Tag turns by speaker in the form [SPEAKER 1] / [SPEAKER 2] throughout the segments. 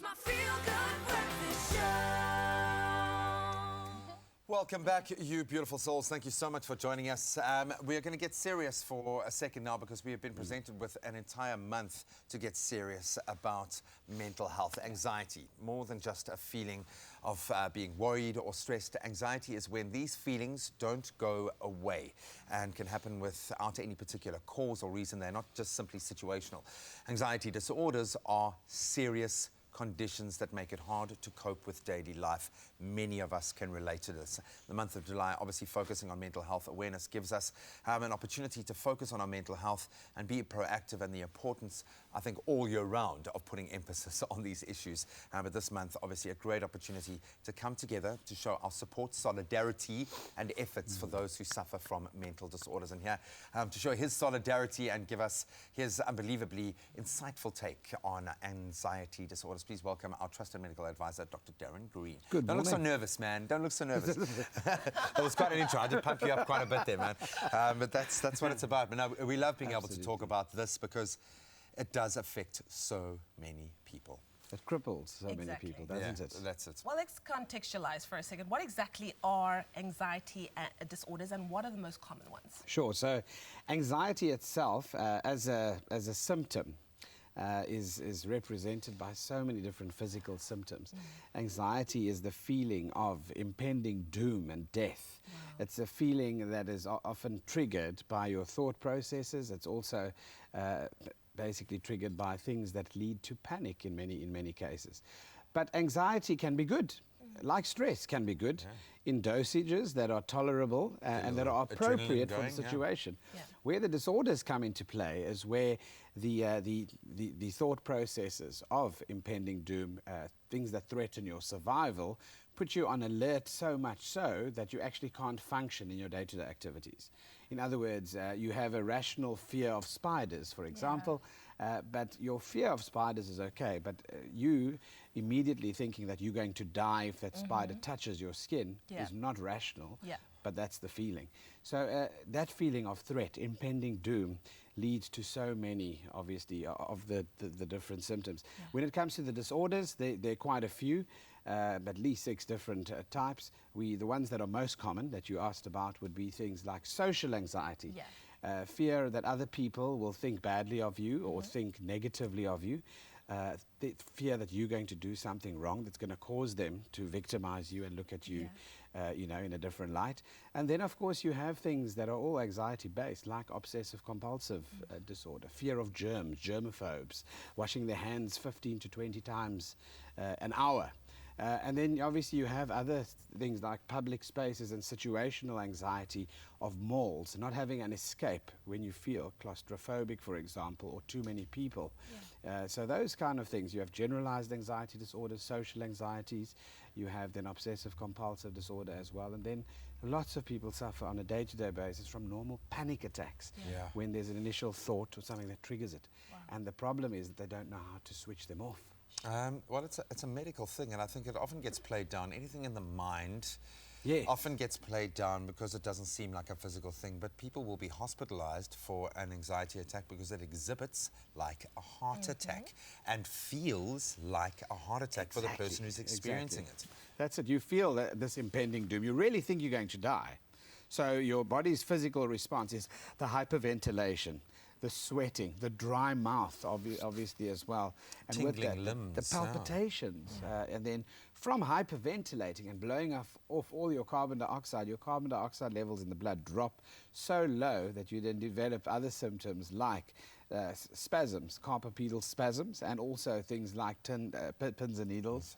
[SPEAKER 1] my feel-good breakfast show.
[SPEAKER 2] Welcome back, you beautiful souls. Thank you so much for joining us. We are going to get serious for a second now because we have been presented with an entire month to get serious about mental health. Anxiety, more than just a feeling of being worried or stressed. Anxiety is when these feelings don't go away and can happen without any particular cause or reason. They're not just simply situational. Anxiety disorders are serious conditions that make it hard to cope with daily life. Many of us can relate to this. The month of July, obviously focusing on mental health awareness, gives us an opportunity to focus on our mental health and be proactive, and the importance, I think, all year round of putting emphasis on these issues. But this month, obviously, a great opportunity to come together to show our support, solidarity and efforts for those who suffer from mental disorders. And here to show his solidarity and give us his unbelievably insightful take on anxiety disorders, please welcome our trusted medical advisor, Dr. Darren Green.
[SPEAKER 3] Good morning.
[SPEAKER 2] Don't look so nervous, man. Don't look so nervous. That was quite an intro. I did pump you up quite a bit there, man. But that's what it's about. But no, we love being able to talk about this because it does affect so many people.
[SPEAKER 3] It cripples so many people, doesn't it?
[SPEAKER 2] That's it.
[SPEAKER 4] Well, let's contextualize for a second. What exactly are anxiety disorders, and what are the most common ones?
[SPEAKER 3] Sure. So anxiety itself, as a symptom, is represented by so many different physical symptoms. Anxiety is the feeling of impending doom and death. Wow. It's a feeling that is often triggered by your thought processes. It's also basically triggered by things that lead to panic in many cases. But anxiety can be good. Like stress can be good in dosages that are tolerable and that are appropriate for the situation.
[SPEAKER 4] Yeah.
[SPEAKER 3] Where the disorders come into play is where the thought processes of impending doom, things that threaten your survival, put you on alert so much so that you actually can't function in your day-to-day activities. In other words, you have a rational fear of spiders, for example, but your fear of spiders is okay, but you immediately thinking that you're going to die if that spider touches your skin is not rational. Yeah. But that's the feeling. So that feeling of threat, impending doom, leads to so many, obviously, of the different symptoms. Yeah. When it comes to the disorders, there are quite a few, at least 6 different types. The ones that are most common that you asked about would be things like social anxiety. Yeah. Fear that other people will think badly of you or think negatively of you. The fear that you're going to do something wrong that's going to cause them to victimize you and look at you, in a different light. And then, of course, you have things that are all anxiety-based, like obsessive-compulsive disorder, fear of germs, germaphobes, washing their hands 15 to 20 times an hour. And then obviously you have other things like public spaces and situational anxiety of malls, not having an escape when you feel claustrophobic, for example, or too many people. Yeah. So those kind of things. You have generalized anxiety disorders, social anxieties. You have then obsessive compulsive disorder as well. And then lots of people suffer on a day-to-day basis from normal panic attacks when there's an initial thought or something that triggers it. Wow. And the problem is that they don't know how to switch them off.
[SPEAKER 2] Well, it's a medical thing, and I think it often gets played down. Anything in the mind often gets played down because it doesn't seem like a physical thing, but people will be hospitalized for an anxiety attack because it exhibits like a heart attack and feels like a heart attack for the person who's experiencing it.
[SPEAKER 3] That's it. You feel this impending doom. You really think you're going to die. So your body's physical response is the hyperventilation, the sweating, the dry mouth, obviously as well. And
[SPEAKER 2] tingling
[SPEAKER 3] with that,
[SPEAKER 2] limbs.
[SPEAKER 3] the palpitations. And then from hyperventilating and blowing off all your carbon dioxide levels in the blood drop so low that you then develop other symptoms like spasms, carpopedal spasms, and also things like pins and needles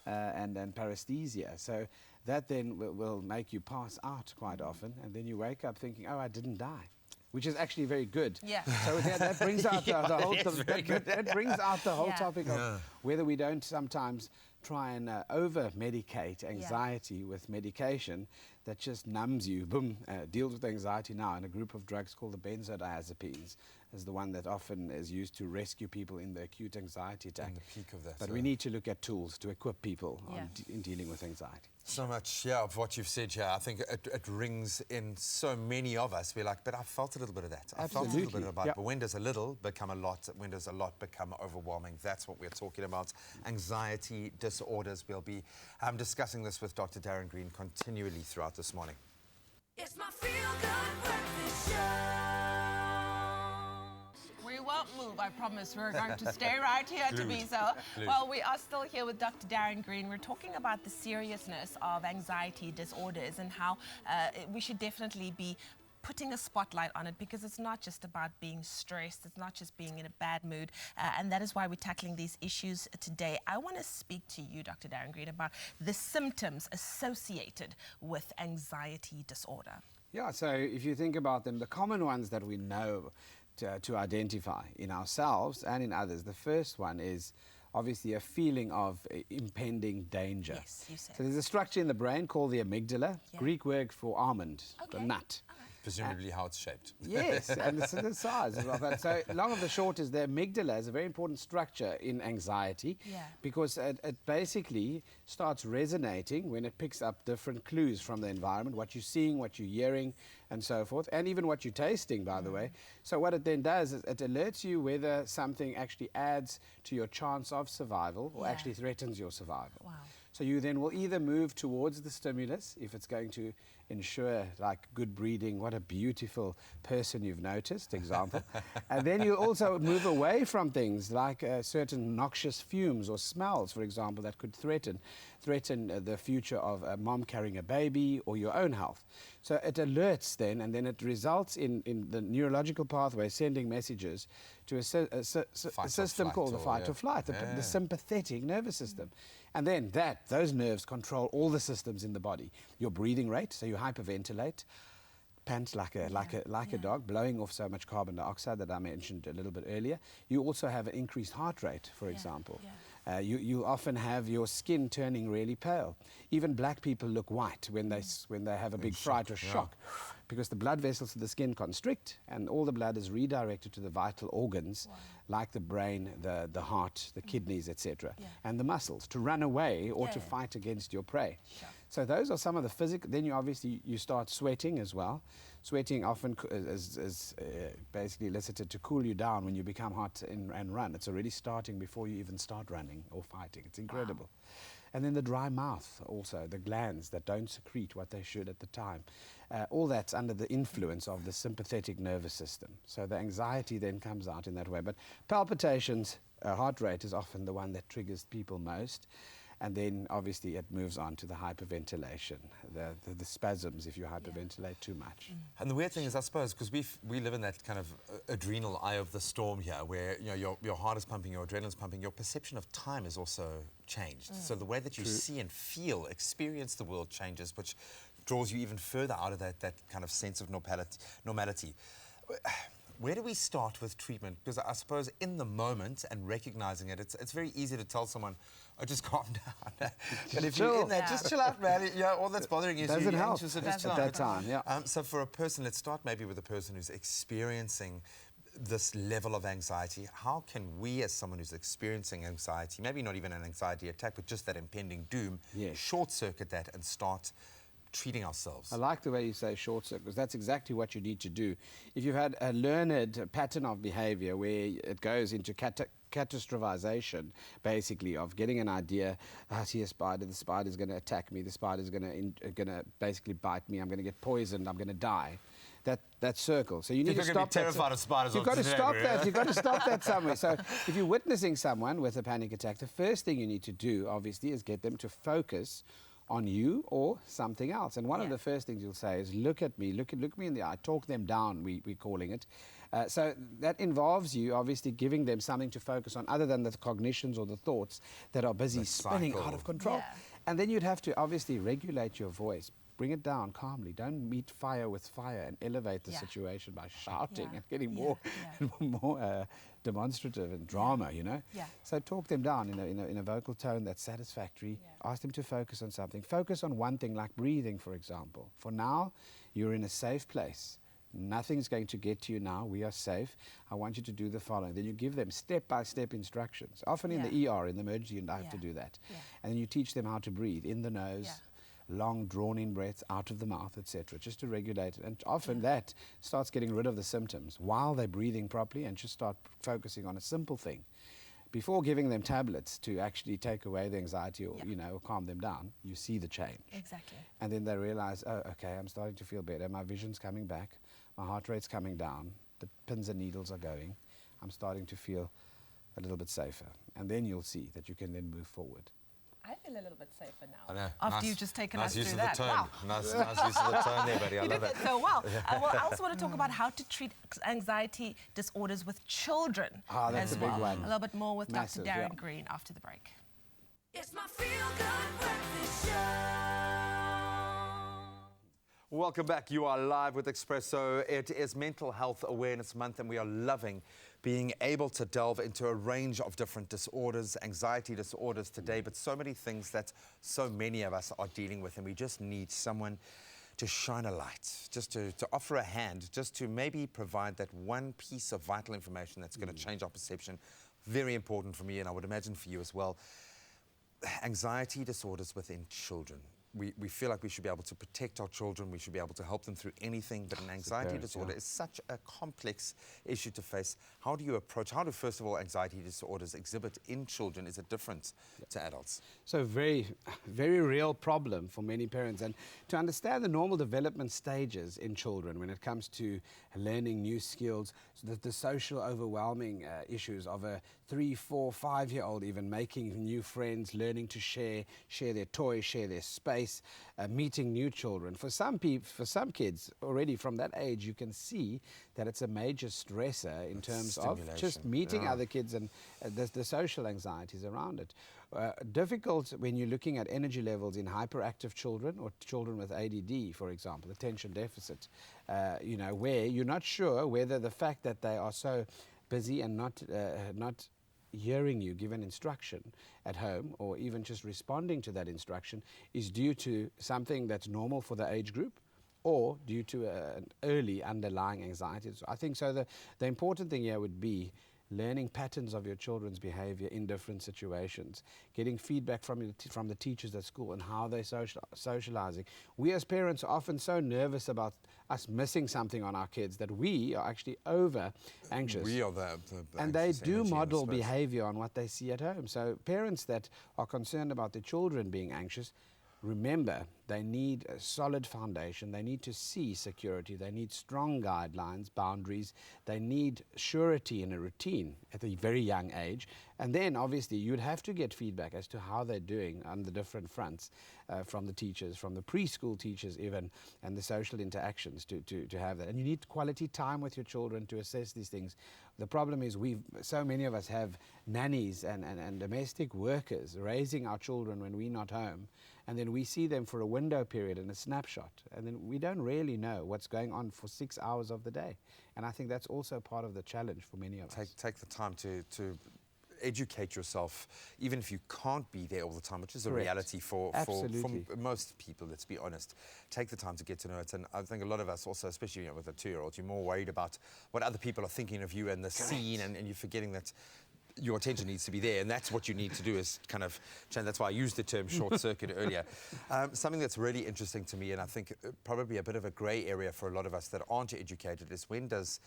[SPEAKER 3] and paresthesia. So that then will make you pass out quite often, and then you wake up thinking, oh, I didn't die. Which is actually very good. Yeah. So that brings out the whole. That brings out the whole topic of whether we don't sometimes try and over-medicate anxiety with medication that just numbs you. Boom, deals with anxiety now in a group of drugs called the benzodiazepines. is the one that often is used to rescue people in the acute anxiety attack.
[SPEAKER 2] In the peak of that.
[SPEAKER 3] But we need to look at tools to equip people in dealing with anxiety.
[SPEAKER 2] So much, yeah, of what you've said here. I think it rings in so many of us. We're like, but I felt a little bit of that. I felt a little bit about it. But when does a little become a lot? When does a lot become overwhelming? That's what we're talking about. Anxiety disorders. We'll be discussing this with Dr. Darren Green continually throughout this morning.
[SPEAKER 1] It's my feel-good breakfast show.
[SPEAKER 4] We won't move, I promise. We're going to stay right here to be so. Well, we are still here with Dr. Darren Green. We're talking about the seriousness of anxiety disorders and how we should definitely be putting a spotlight on it, because it's not just about being stressed, it's not just being in a bad mood, and that is why we're tackling these issues today. I want to speak to you, Dr. Darren Green, about the symptoms associated with anxiety disorder.
[SPEAKER 3] Yeah, so if you think about them, the common ones that we know to identify in ourselves and in others, the first one is obviously a feeling of impending danger.
[SPEAKER 4] Yes, you said.
[SPEAKER 3] So there's a structure in the brain called the amygdala, Greek word for almond, the nut.
[SPEAKER 2] Presumably how it's shaped.
[SPEAKER 3] Yes, and the size as well. But so long of the short is the amygdala is a very important structure in anxiety because it basically starts resonating when it picks up different clues from the environment, what you're seeing, what you're hearing, and so forth, and even what you're tasting, by the way. So what it then does is it alerts you whether something actually adds to your chance of survival or actually threatens your survival.
[SPEAKER 4] Wow.
[SPEAKER 3] So you then will either move towards the stimulus if it's going to ensure like good breeding, what a beautiful person you've noticed, example. And then you also move away from things like certain noxious fumes or smells, for example, that could threaten the future of a mom carrying a baby or your own health. So it alerts then, and then it results in the neurological pathway sending messages to a system called the fight or flight, the sympathetic nervous system. And then those nerves control all the systems in the body. Your breathing rate, so you hyperventilate, pant like a dog, blowing off so much carbon dioxide that I mentioned a little bit earlier. You also have an increased heart rate, for example. You often have your skin turning really pale. Even black people look white when they have a big fright or shock, because the blood vessels of the skin constrict and all the blood is redirected to the vital organs like the brain, the heart, the kidneys, etc., and the muscles to run away or to fight against your prey. So those are some of the physical. Then you start sweating as well. Sweating often is basically elicited to cool you down when you become hot and run. It's already starting before you even start running or fighting. It's incredible. And then the dry mouth also, the glands that don't secrete what they should at the time. All that's under the influence of the sympathetic nervous system. So the anxiety then comes out in that way. But palpitations, heart rate is often the one that triggers people most. And then obviously it moves on to the hyperventilation, the spasms if you hyperventilate too much.
[SPEAKER 2] And the weird thing is, I suppose, because we live in that kind of adrenal eye of the storm here, where your heart is pumping, your adrenaline's pumping, your perception of time is also changed. So the way that you see and feel, experience the world changes, which draws you even further out of that kind of sense of normality. Where do we start with treatment? Because I suppose in the moment and recognizing it, it's very easy to tell someone, oh, just calm down. But if you're in there, just chill out, man. All that's bothering you is
[SPEAKER 3] doesn't
[SPEAKER 2] you're
[SPEAKER 3] help
[SPEAKER 2] anxious, so just chill
[SPEAKER 3] at
[SPEAKER 2] out.
[SPEAKER 3] that time,
[SPEAKER 2] So for a person, let's start maybe with a person who's experiencing this level of anxiety. How can we, as someone who's experiencing anxiety, maybe not even an anxiety attack, but just that impending doom, short-circuit that and start treating ourselves?
[SPEAKER 3] I like the way you say short circuit, because that's exactly what you need to do. If you've had a learned pattern of behavior where it goes into catastrophization, basically, of getting an idea, I see a spider, the spider's going to attack me, the spider's going to basically bite me, I'm going to get poisoned, I'm going to die. That circle. So you need to stop that.
[SPEAKER 2] Terrified of spiders.
[SPEAKER 3] You've got to stop that. You've got to stop that somewhere. So if you're witnessing someone with a panic attack, the first thing you need to do, obviously, is get them to focus on you or something else. And one of the first things you'll say is, look at me, look me in the eye, talk them down, we're calling it. So that involves you obviously giving them something to focus on other than the cognitions or the thoughts that are busy spinning out of control. And then you'd have to obviously regulate your voice. Bring it down calmly. Don't meet fire with fire and elevate the situation by shouting and getting more demonstrative and drama, you know. So talk them down in a vocal tone that's satisfactory. Ask them to focus on something. Focus on one thing, like breathing, for example. For now, you're in a safe place. Nothing's going to get to you now. We are safe. I want you to do the following. Then you give them step-by-step instructions. Often in the ER, in the emergency, you have to do that. And then you teach them how to breathe in the nose, long drawn-in breaths out of the mouth, etc., just to regulate it. And often that starts getting rid of the symptoms while they're breathing properly, and just start focusing on a simple thing. Before giving them tablets to actually take away the anxiety or, or calm them down, you see the change.
[SPEAKER 4] Exactly.
[SPEAKER 3] And then they realize, oh, okay, I'm starting to feel better. My vision's coming back. My heart rate's coming down. The pins and needles are going. I'm starting to feel a little bit safer. And then you'll see that you can then move forward.
[SPEAKER 4] I feel a little bit safer now.
[SPEAKER 2] I know.
[SPEAKER 4] After
[SPEAKER 2] Nice.
[SPEAKER 4] you've just taken
[SPEAKER 2] Nice
[SPEAKER 4] us
[SPEAKER 2] use
[SPEAKER 4] through
[SPEAKER 2] of
[SPEAKER 4] that.
[SPEAKER 2] the tone.
[SPEAKER 4] Wow.
[SPEAKER 2] Nice use of the tone there, buddy. I
[SPEAKER 4] You
[SPEAKER 2] love
[SPEAKER 4] did
[SPEAKER 2] it.
[SPEAKER 4] that so well. Well, I also want to talk about how to treat anxiety disorders with children
[SPEAKER 3] That's
[SPEAKER 4] as
[SPEAKER 3] a big
[SPEAKER 4] well.
[SPEAKER 3] one.
[SPEAKER 4] A little bit more with
[SPEAKER 3] Massive,
[SPEAKER 4] Dr. Darren
[SPEAKER 3] yeah.
[SPEAKER 4] Green after the break.
[SPEAKER 1] It's my feel-good breakfast show.
[SPEAKER 2] Welcome back. You are live with Expresso. It is Mental Health Awareness Month, and we are loving being able to delve into a range of different disorders, anxiety disorders today, but so many things that so many of us are dealing with, and we just need someone to shine a light, just to offer a hand, just to maybe provide that one piece of vital information that's going to change our perception. Very important for me, and I would imagine for you as well. Anxiety disorders within children. We feel like we should be able to protect our children, we should be able to help them through anything, but an anxiety disorder is such a complex issue to face. How do you approach, how do first of all anxiety disorders exhibit in children? Is it different to adults?
[SPEAKER 3] So very, very real problem for many parents. And to understand the normal development stages in children when it comes to learning new skills, so the social overwhelming issues of a 3, 4, 5-year-old even making new friends, learning to share their toys, share their space, meeting new children. For some kids, already from that age, you can see that it's a major stressor in terms of just meeting other kids and the social anxieties around it. Difficult when you're looking at energy levels in hyperactive children or children with ADD, for example, attention deficit, where you're not sure whether the fact that they are so busy and not hearing you give an instruction at home, or even just responding to that instruction, is due to something that's normal for the age group, or due to an early underlying anxiety. So I think so the important thing here would be learning patterns of your children's behavior in different situations, getting feedback from the teachers at school and how they're socializing. We as parents are often so nervous about us missing something on our kids that we are actually over anxious.
[SPEAKER 2] We are the
[SPEAKER 3] and they
[SPEAKER 2] anxious
[SPEAKER 3] do
[SPEAKER 2] energy in the
[SPEAKER 3] model
[SPEAKER 2] space.
[SPEAKER 3] behavior on what they see at home. So parents that are concerned about their children being anxious, remember, they need a solid foundation. They need to see security. They need strong guidelines, boundaries. They need surety in a routine at a very young age. And then, obviously, you'd have to get feedback as to how they're doing on the different fronts from the teachers, from the preschool teachers even, and the social interactions to have that. And you need quality time with your children to assess these things. The problem is so many of us have nannies and domestic workers raising our children when we're not home. And then we see them for a window period and a snapshot. And then we don't really know what's going on for 6 hours of the day. And I think that's also part of the challenge for many of us.
[SPEAKER 2] Take the time to educate yourself, even if you can't be there all the time, which is a
[SPEAKER 3] Correct.
[SPEAKER 2] reality for most people, let's be honest. Take the time to get to know it. And I think a lot of us also, especially with a 2-year-old, you're more worried about what other people are thinking of you and the scene, and you're forgetting that your attention needs to be there, and that's what you need to do is kind of change. That's why I used the term short circuit earlier. Something that's really interesting to me, and I think probably a bit of a grey area for a lot of us that aren't educated, is when does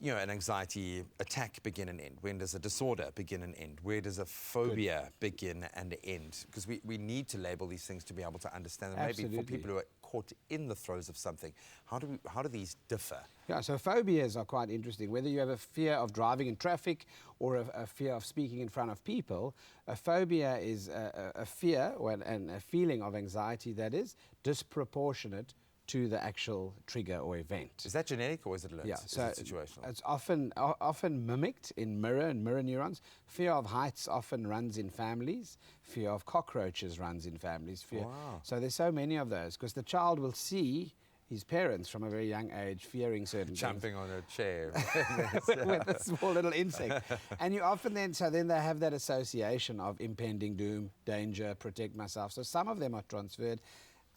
[SPEAKER 2] an anxiety attack begin and end? When does a disorder begin and end? Where does a phobia begin and end? Because we need to label these things to be able to understand them. Maybe for people who are caught in the throes of something, how do these differ?
[SPEAKER 3] Yeah, so phobias are quite interesting. Whether you have a fear of driving in traffic or a fear of speaking in front of people, a phobia is a fear and a feeling of anxiety that is disproportionate to the actual trigger or event.
[SPEAKER 2] Is that genetic or is it learned?
[SPEAKER 3] Yeah,
[SPEAKER 2] Is
[SPEAKER 3] so
[SPEAKER 2] it situational?
[SPEAKER 3] it's often mimicked in mirror neurons. Fear of heights often runs in families. Fear of cockroaches runs in families.
[SPEAKER 2] Wow.
[SPEAKER 3] So there's so many of those because the child will see his parents from a very young age fearing certain
[SPEAKER 2] Jumping on a chair.
[SPEAKER 3] things with a small little insect. And you often then they have that association of impending doom, danger, protect myself. So some of them are transferred.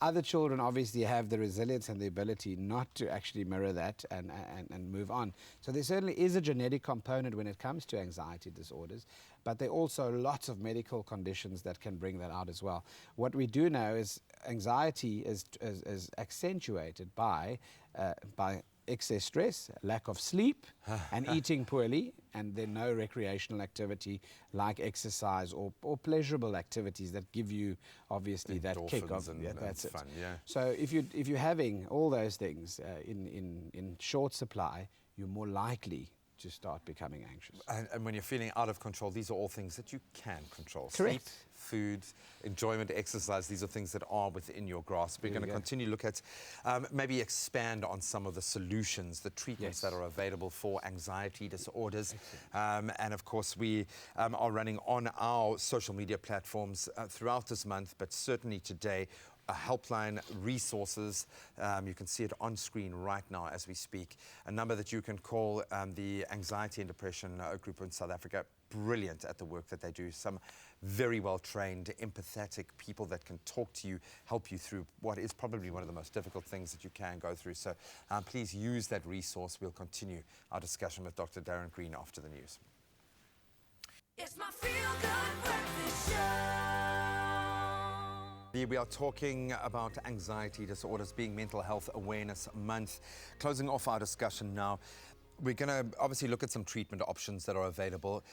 [SPEAKER 3] Other children obviously have the resilience and the ability not to actually mirror that and move on. So there certainly is a genetic component when it comes to anxiety disorders, but there are also lots of medical conditions that can bring that out as well. What we do know is anxiety is accentuated by excess stress, lack of sleep, and eating poorly, and then no recreational activity like exercise or pleasurable activities that give you obviously that kick of that's
[SPEAKER 2] fun, yeah.
[SPEAKER 3] So if you're having all those things in short supply, you're more likely to start becoming anxious.
[SPEAKER 2] And when you're feeling out of control, these are all things that you can control.
[SPEAKER 3] Correct.
[SPEAKER 2] Sleep, food, enjoyment, exercise, these are things that are within your grasp. We're going to continue to look at, maybe expand on some of the solutions, the treatments that are available for anxiety disorders. And of course, we are running on our social media platforms throughout this month, but certainly today, a helpline, resources. You can see it on screen right now as we speak. A number that you can call, the Anxiety and Depression group in South Africa. Brilliant at the work that they do. Some very well-trained, empathetic people that can talk to you, help you through what is probably one of the most difficult things that you can go through. So please use that resource. We'll continue our discussion with Dr. Darren Green after the news.
[SPEAKER 1] It's my feel-good breakfast show.
[SPEAKER 2] We are talking about anxiety disorders being Mental Health Awareness Month. Closing off our discussion now, we're going to obviously look at some treatment options that are available.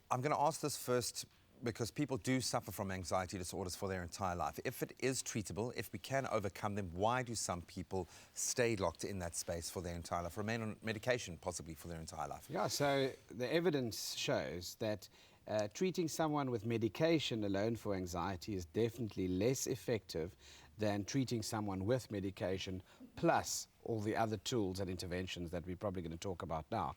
[SPEAKER 2] I'm going to ask this first because people do suffer from anxiety disorders for their entire life. If it is treatable, if we can overcome them, why do some people stay locked in that space for their entire life, remain on medication possibly for their entire life?
[SPEAKER 3] Yeah, so the evidence shows that treating someone with medication alone for anxiety is definitely less effective than treating someone with medication plus all the other tools and interventions that we're probably going to talk about now.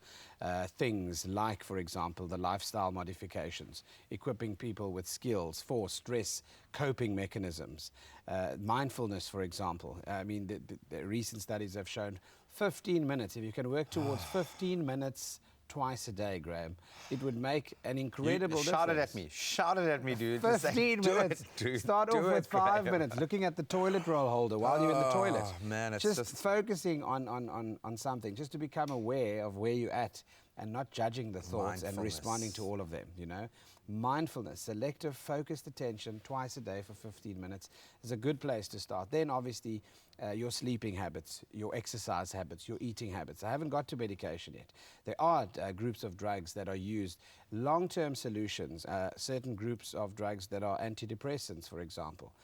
[SPEAKER 3] Things like, for example, the lifestyle modifications, equipping people with skills for stress coping mechanisms, mindfulness, for example. I mean, the recent studies have shown 15 minutes, if you can work towards 15 minutes twice a day, Graham, it would make an incredible difference.
[SPEAKER 2] Shout it at me, dude.
[SPEAKER 3] 15 minutes. Start off with 5 minutes, looking at the toilet roll holder while you're in the toilet.
[SPEAKER 2] Man, it's
[SPEAKER 3] just focusing on something, just to become aware of where you're at and not judging the thoughts and responding to all of them, you know. Mindfulness, selective, focused attention twice a day for 15 minutes is a good place to start. Then, obviously, your sleeping habits, your exercise habits, your eating habits. I haven't got to medication yet. There are groups of drugs that are used, long-term solutions, certain groups of drugs that are antidepressants, for example.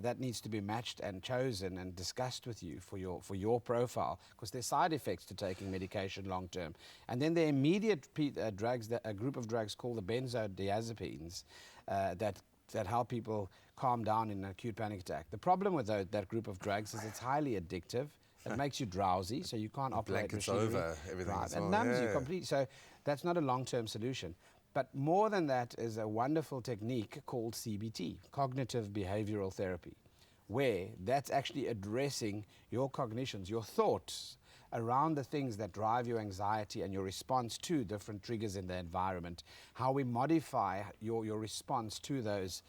[SPEAKER 3] That needs to be matched and chosen and discussed with you for your profile, because there's side effects to taking medication long term. And then the immediate drugs, a group of drugs called the benzodiazepines, that help people calm down in an acute panic attack. The problem with that group of drugs is it's highly addictive. It makes you drowsy, so you can't operate machinery.
[SPEAKER 2] Over everything.
[SPEAKER 3] Right, it numbs you completely. So that's not a long-term solution. But more than that is a wonderful technique called CBT, cognitive behavioral therapy, where that's actually addressing your cognitions, your thoughts around the things that drive your anxiety and your response to different triggers in the environment, how we modify your response to those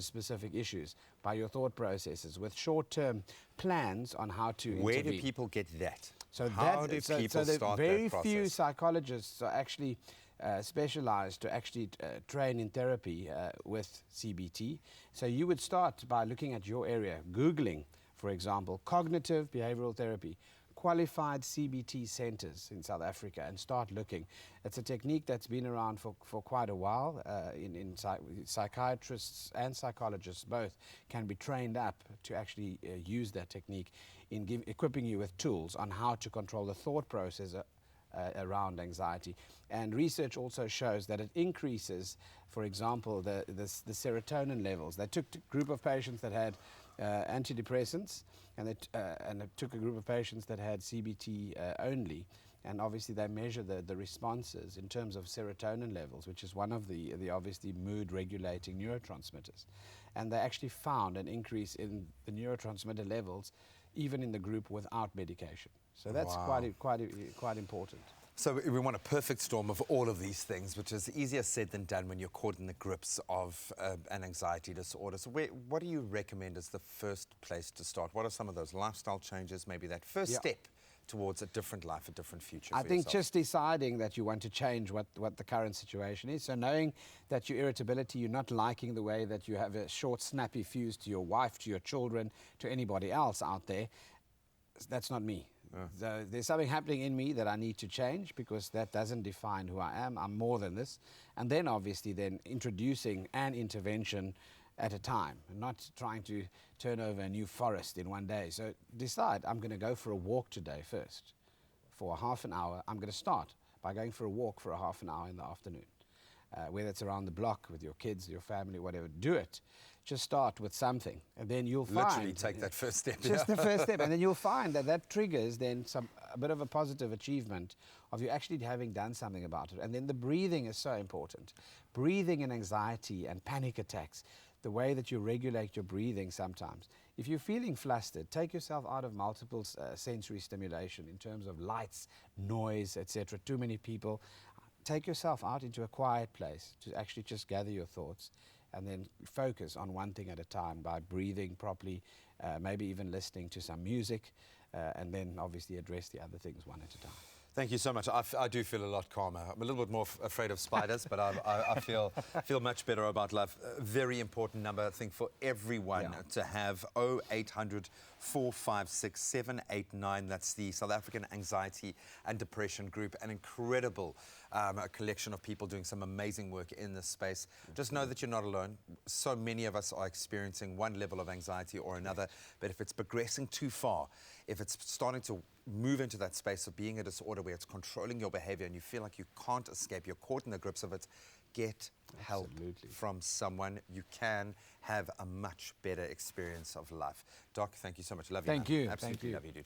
[SPEAKER 3] specific issues by your thought processes with short-term plans on how to intervene.
[SPEAKER 2] Where do people get that?
[SPEAKER 3] So
[SPEAKER 2] how do people start
[SPEAKER 3] very
[SPEAKER 2] that process?
[SPEAKER 3] few psychologists are actually specialized to actually train in therapy with CBT. So you would start by looking at your area, Googling, for example, cognitive behavioral therapy, qualified CBT centers in South Africa, and start looking. It's a technique that's been around for quite a while. Psychiatrists and psychologists both can be trained up to actually use that technique in equipping you with tools on how to control the thought process around anxiety. And research also shows that it increases, for example, the serotonin levels. They took a group of patients that had antidepressants, and they took a group of patients that had CBT only, and obviously they measure the responses in terms of serotonin levels, which is one of the obviously mood regulating neurotransmitters. And they actually found an increase in the neurotransmitter levels even in the group without medication. So that's quite important.
[SPEAKER 2] So we want a perfect storm of all of these things, which is easier said than done when you're caught in the grips of an anxiety disorder. So what do you recommend as the first place to start? What are some of those lifestyle changes, maybe that first step towards a different life, a different future
[SPEAKER 3] I
[SPEAKER 2] for
[SPEAKER 3] think
[SPEAKER 2] yourself?
[SPEAKER 3] just deciding that you want to change what the current situation is. So knowing that your irritability, you're not liking the way that you have a short, snappy fuse to your wife, to your children, to anybody else out there, that's not me. So there's something happening in me that I need to change, because that doesn't define who I am. I'm more than this. And then obviously then introducing an intervention at a time, and not trying to turn over a new forest in one day. So decide, I'm going to go for a walk today first. For a half an hour, I'm going to start by going for a walk for a half an hour in the afternoon. Whether it's around the block with your kids, your family, whatever, do it. Just start with something, and then you'll find...
[SPEAKER 2] Literally take that first step.
[SPEAKER 3] Just the first step, and then you'll find that that triggers then a bit of a positive achievement of you actually having done something about it. And then the breathing is so important. Breathing and anxiety and panic attacks, the way that you regulate your breathing sometimes. If you're feeling flustered, take yourself out of multiple sensory stimulation in terms of lights, noise, etc. Too many people. Take yourself out into a quiet place to actually just gather your thoughts, and then focus on one thing at a time by breathing properly, maybe even listening to some music, and then obviously address the other things one at a time.
[SPEAKER 2] Thank you so much. I do feel a lot calmer. I'm a little bit more afraid of spiders, but I feel much better about life. A very important number, I think, for everyone to have 0800 456 789. That's the South African Anxiety and Depression Group, an incredible collection of people doing some amazing work in this space. Just know that you're not alone. So many of us are experiencing one level of anxiety or another, but if it's progressing too far, if it's starting to move into that space of being a disorder where it's controlling your behavior and you feel like you can't escape, you're caught in the grips of it, get help from someone. You can have a much better experience of life. Doc, thank you so much. Love you.
[SPEAKER 3] Thank
[SPEAKER 2] man.
[SPEAKER 3] you.
[SPEAKER 2] Absolutely
[SPEAKER 3] Thank you.
[SPEAKER 2] love you, dude.